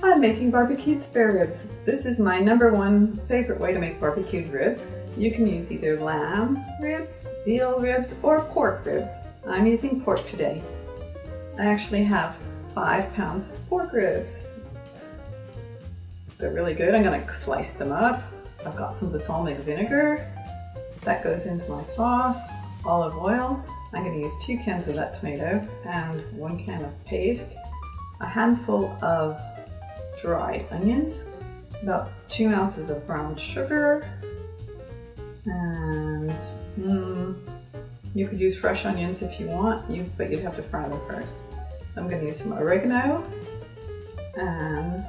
I'm making barbecued spare ribs. This is my #1 favorite way to make barbecued ribs. You can use either lamb ribs, veal ribs, or pork ribs. I'm using pork today. I actually have 5 pounds of pork ribs. They're really good. I'm gonna slice them up. I've got some balsamic vinegar. That goes into my sauce. Olive oil. I'm gonna use 2 cans of that tomato and 1 can of paste. A handful of dried onions, about 2 ounces of brown sugar, and you could use fresh onions if you want, but you'd have to fry them first. I'm going to use some oregano and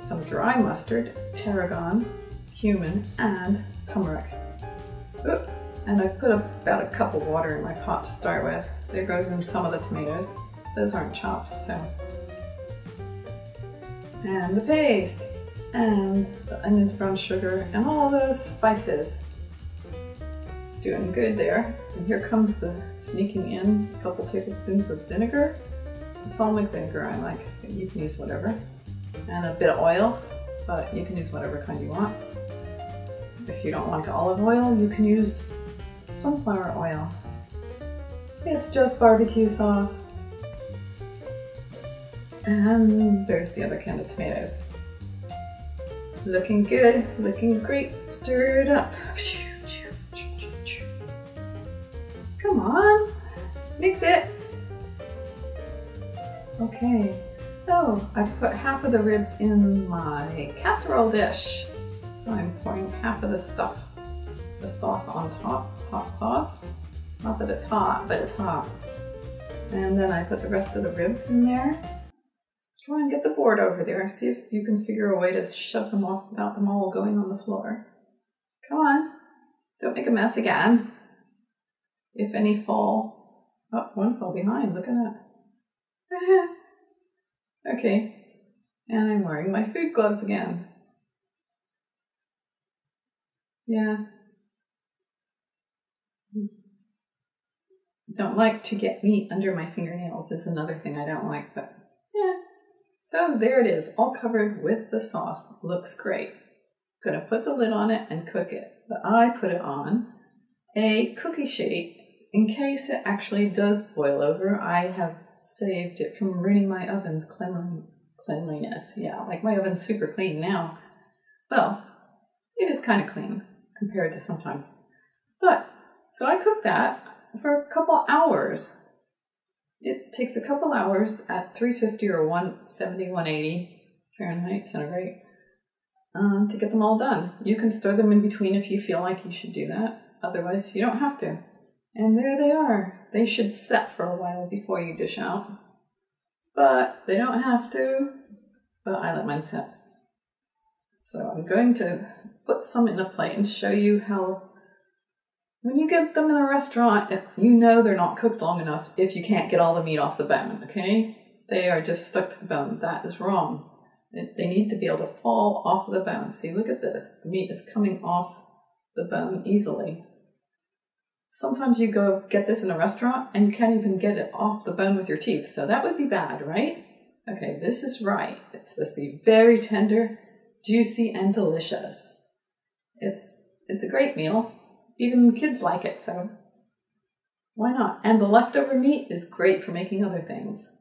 some dry mustard, tarragon, cumin, and tumeric. Oop. And I've put about a cup of water in my pot to start with. There goes in some of the tomatoes. Those aren't chopped, so. And the paste, and the onions, brown sugar, and all those spices. Doing good there. And here comes the sneaking in a couple tablespoons of vinegar. Balsamic vinegar I like, you can use whatever. And a bit of oil, but you can use whatever kind you want. If you don't like olive oil, you can use sunflower oil. It's just barbecue sauce. And there's the other can of tomatoes. Looking good, looking great. Stir it up. Come on, mix it. Okay. Oh, I've put half of the ribs in my casserole dish. So I'm pouring half of the stuff, the sauce on top, hot sauce. Not that it's hot, but it's hot. And then I put the rest of the ribs in there. Come on, get the board over there. See if you can figure a way to shove them off without them all going on the floor. Come on, don't make a mess again. If any fall, oh, one fell behind, look at that. Okay, and I'm wearing my food gloves again. Yeah. Don't like to get meat under my fingernails is another thing I don't like, but yeah. So there it is, all covered with the sauce. Looks great. Gonna put the lid on it and cook it. But I put it on a cookie sheet in case it actually does boil over. I have saved it from ruining my oven's cleanliness. Yeah, like my oven's super clean now. Well, it is kind of clean compared to sometimes. But, so I cooked that for a couple hours. It takes a couple hours at 350 or 170, 180 Fahrenheit, centigrade, to get them all done. You can stir them in between if you feel like you should do that. Otherwise, you don't have to. And there they are. They should set for a while before you dish out. But they don't have to. But I let mine set. So I'm going to put some in a plate and show you how, when you get them in a restaurant, you know they're not cooked long enough if you can't get all the meat off the bone, okay? They are just stuck to the bone. That is wrong. They need to be able to fall off of the bone. See, look at this. The meat is coming off the bone easily. Sometimes you go get this in a restaurant and you can't even get it off the bone with your teeth. So that would be bad, right? Okay, this is right. It's supposed to be very tender, juicy, and delicious. It's a great meal. Even the kids like it, so why not? And the leftover meat is great for making other things.